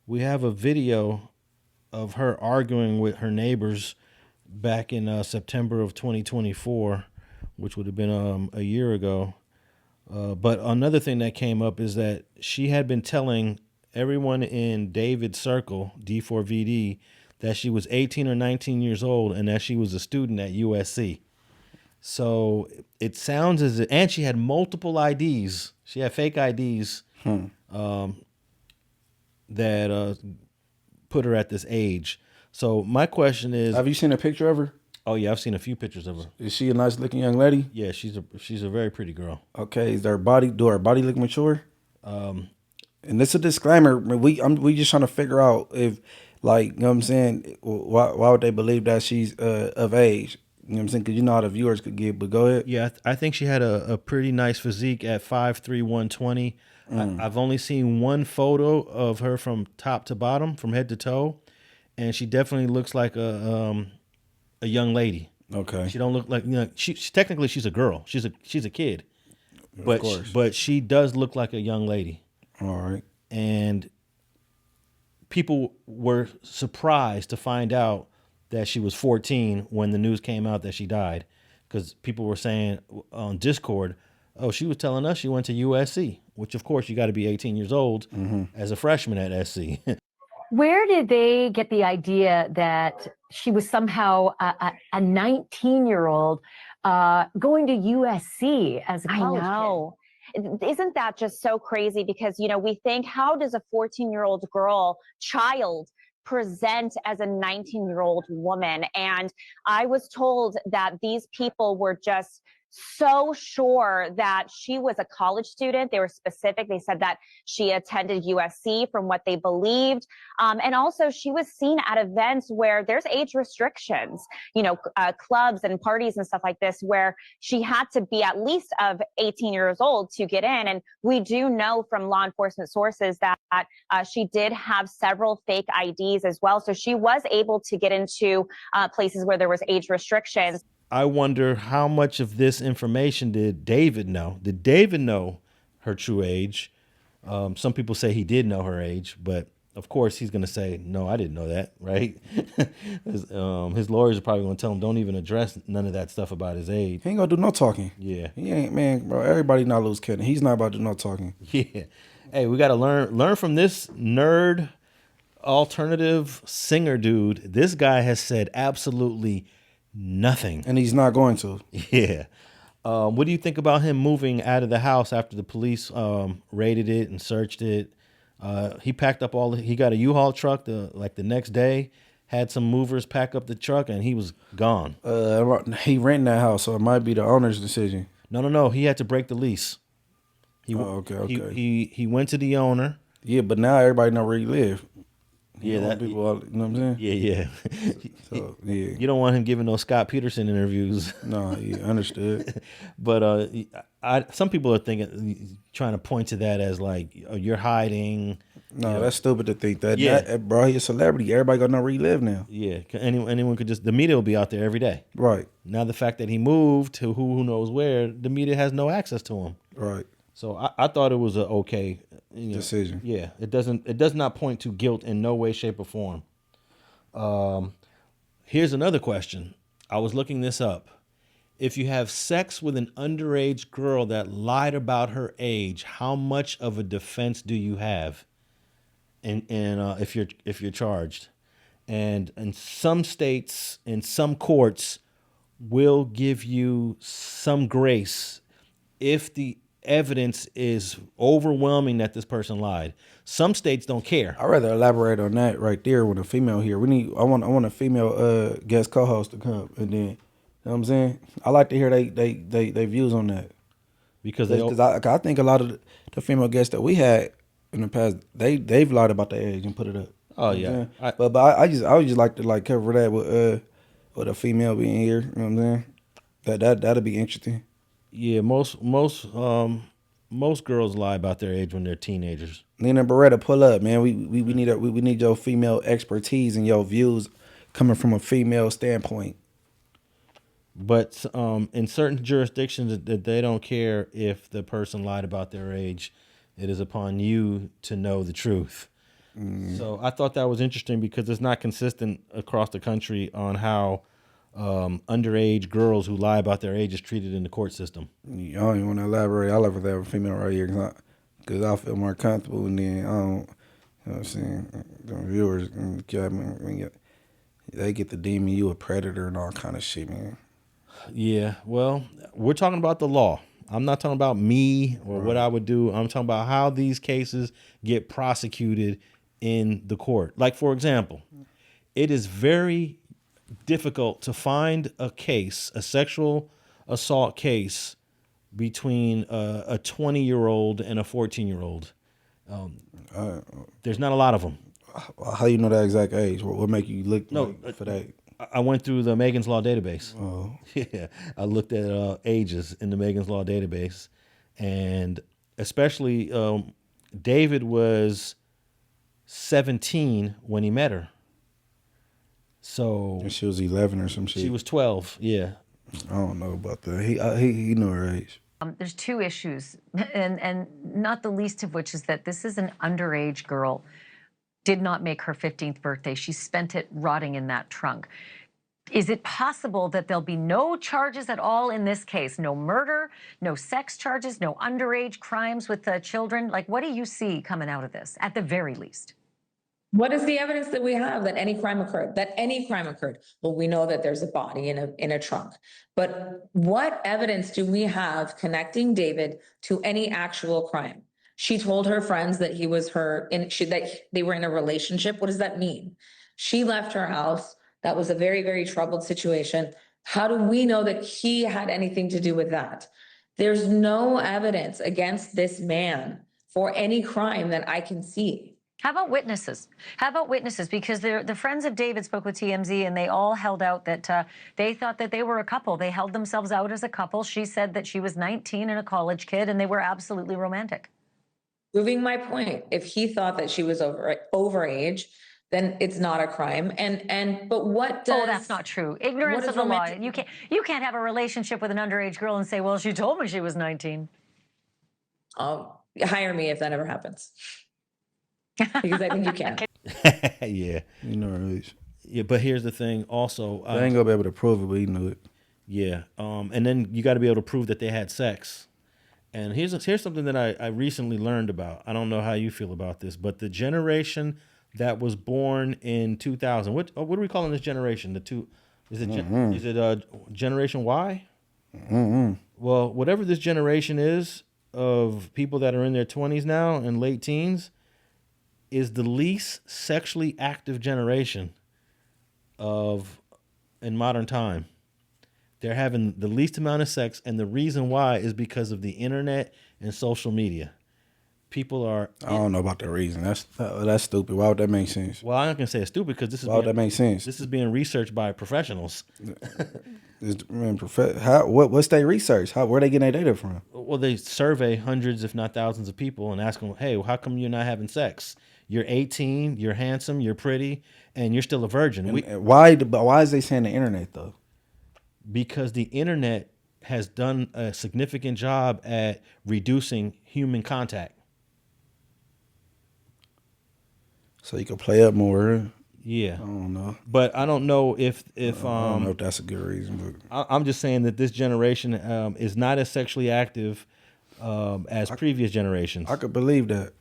we have a video of her arguing with her neighbors back in September of 2024, which would have been a year ago. But another thing that came up is that she had been telling everyone in David's circle, D4VD, that she was 18 or 19 years old and that she was a student at USC. So it sounds as if, and she had multiple IDs. She had fake IDs that put her at this age. So my question is, have you seen a picture of her? Oh yeah, I've seen a few pictures of her. Is she a nice looking young lady? Yeah, she's a very pretty girl. Okay, do her body look mature? And this is a disclaimer. We just trying to figure out if, like, you know what I'm saying, why would they believe that she's of age? You know what I'm saying? Because you know how the viewers could get. But go ahead. Yeah, I think she had a pretty nice physique at 5'3", 120. I've only seen one photo of her from top to bottom, from head to toe, and she definitely looks like a young lady. Okay. She don't look like, she's technically she's a girl. She's a kid. Of course. But she does look like a young lady. All right. And people were surprised to find out that she was 14 when the news came out that she died, because people were saying on Discord, oh, she was telling us she went to USC, which of course you got to be 18 years old as a freshman at SC. Where did they get the idea that she was somehow a 19-year-old going to USC as a college I know. Isn't that just so crazy? Because, we think, how does a 14-year-old child present as a 19-year-old woman? And I was told that these people were just so sure that she was a college student. They were specific. They said that she attended USC from what they believed. And also she was seen at events where there's age restrictions, clubs and parties and stuff like this, where she had to be at least of 18 years old to get in. And we do know from law enforcement sources that she did have several fake IDs as well. So she was able to get into places where there was age restrictions. I wonder how much of this information did David know? Did David know her true age? Some people say he did know her age, but of course he's going to say, no, I didn't know that, right? His lawyers are probably going to tell him, don't even address none of that stuff about his age. He ain't going to do no talking. Yeah. He ain't, man, bro. Everybody not lose kidding. He's not about to do no talking. Yeah. Hey, we got to learn from this nerd alternative singer dude. This guy has said absolutely nothing. And he's not going to. Yeah. What do you think about him moving out of the house after the police raided it and searched it? He packed up he got a U-Haul truck the next day, had some movers pack up the truck, and he was gone. He rented that house, so it might be the owner's decision. No. He had to break the lease. Okay. He went to the owner. Yeah, but now everybody know where you live. Yeah, that people, you know what I'm saying? Yeah. So, yeah. You don't want him giving those Scott Peterson interviews. No, yeah, understood. But some people are trying to point to that as like, oh, you're hiding. No, that's stupid to think that. Yeah. Bro, he's a celebrity. Everybody gonna know where you live now. Yeah, anyone could the media will be out there every day. Right. Now the fact that he moved to who knows where, the media has no access to him. Right. So I thought it was a okay decision. Yeah, it does not point to guilt in no way, shape, or form. Here's another question. I was looking this up. If you have sex with an underage girl that lied about her age, how much of a defense do you have? And if you're charged, and in some states, in some courts, will give you some grace if the evidence is overwhelming that this person lied. Some states don't care. I'd rather elaborate on that right there with a female here. I want a female guest co-host to come, and then, you know what I'm saying? I like to hear they views on that, because I think a lot of the female guests that we had in the past, they've lied about their age and put it up. Oh yeah, but I would just like to cover that with a female being here. You know what I'm saying? That'd be interesting. Yeah, most girls lie about their age when they're teenagers. Nina Beretta, pull up, man. We need your female expertise and your views coming from a female standpoint. But in certain jurisdictions that they don't care if the person lied about their age. It is upon you to know the truth. So I thought that was interesting because it's not consistent across the country on how underage girls who lie about their age is treated in the court system. I don't even want to elaborate. I'll ever have a female right here because I feel more comfortable, and then I don't, you know what I'm saying, the viewers, they get to deem you a predator and all kind of shit, man. Yeah, well, we're talking about the law. I'm not talking about me or what I would do. I'm talking about how these cases get prosecuted in the court. Like, for example, it is very difficult to find a case, a sexual assault case between a 20-year-old and a 14-year-old. There's not a lot of them. How you know that exact age? What make you look for that? I went through the Megan's Law database. Oh. Yeah, I looked at ages in the Megan's Law database, and especially David was 17 when he met her. So And she was 11 or some shit. She was 12. Yeah. I don't know about that. He knew her age. There's two issues, and not the least of which is that this is an underage girl. Did not make her 15th birthday. She spent it rotting in that trunk. Is it possible that there'll be no charges at all in this case? No murder, no sex charges, no underage crimes with children? Like, what do you see coming out of this, at the very least? What is the evidence that we have that any crime occurred? Well, we know that there's a body in a trunk. But what evidence do we have connecting David to any actual crime? She told her friends that he was that they were in a relationship. What does that mean? She left her house. That was a very, very troubled situation. How do we know that he had anything to do with that? There's no evidence against this man for any crime that I can see. How about witnesses? Because the friends of David spoke with TMZ, and they all held out that they thought that they were a couple. They held themselves out as a couple. She said that she was 19 and a college kid, and they were absolutely romantic. Proving my point. If he thought that she was overage, then it's not a crime. But what does? Oh, that's not true. Ignorance of the law. You can't have a relationship with an underage girl and say, well, she told me she was 19. Hire me if that ever happens. Because I think you can. Yeah. You know her age. Yeah, but here's the thing also. They ain't gonna be able to prove it, but he knew it. Yeah. And then you got to be able to prove that they had sex. And here's something that I recently learned about. I don't know how you feel about this, but the generation that was born in 2000, what are we calling this generation? Is it Generation Y? Well, whatever this generation is of people that are in their 20s now and late teens is the least sexually active generation in modern time. They're having the least amount of sex, and the reason why is because of the internet and social media. People are. I don't know about the reason. That's stupid. Why would that make sense? Well, I'm not gonna say it's stupid because Why would that make sense? This is being researched by professionals. What's their research? Where they getting their data from? Well, they survey hundreds, if not thousands, of people and ask them, "Hey, how come you're not having sex? You're 18, you're handsome, you're pretty, and you're still a virgin." Why is they saying the internet though? Because the internet has done a significant job at reducing human contact. So you can play up more. Yeah. I don't know. But I don't know if I don't know if that's a good reason. But I'm just saying that this generation is not as sexually active as previous generations. I could believe that.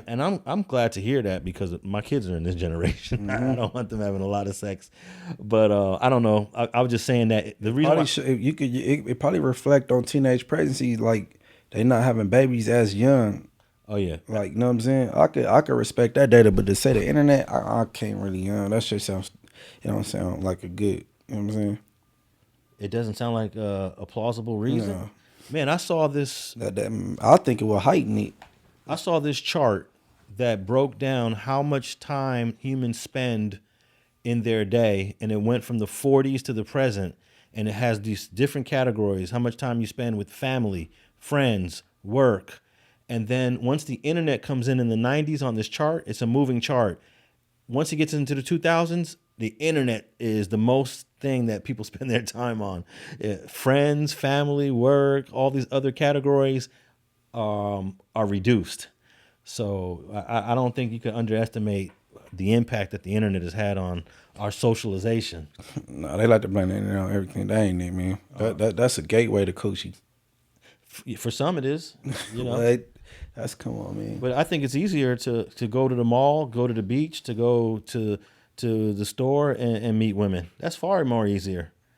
And I'm glad to hear that because my kids are in this generation. Mm-hmm. I don't want them having a lot of sex, but I don't know. I was just saying that the reason it probably reflect on teenage pregnancy, like they not having babies as young. Oh yeah, like, you know what I'm saying. I could respect that data, but to say the internet, I can't really. That shit sounds, it don't sound like a good. You know what I'm saying. It doesn't sound like a plausible reason. No. Man, I saw this. I think it will heighten it. I saw this chart that broke down how much time humans spend in their day, and it went from the 40s to the present, and it has these different categories: how much time you spend with family, friends, work. And then once the internet comes in the 90s on this chart, it's a moving chart. Once it gets into the 2000s, the internet is the most thing that people spend their time on. Friends, family, work, all these other categories are reduced. So I don't think you can underestimate the impact that the internet has had on our socialization. No, they like to blame the internet on everything. That ain't it, man. That's a gateway to coochie. For some, it is, you know. What? That's come on, man. But I think it's easier to go to the mall, go to the beach, to go to the store and meet women. That's far more easier.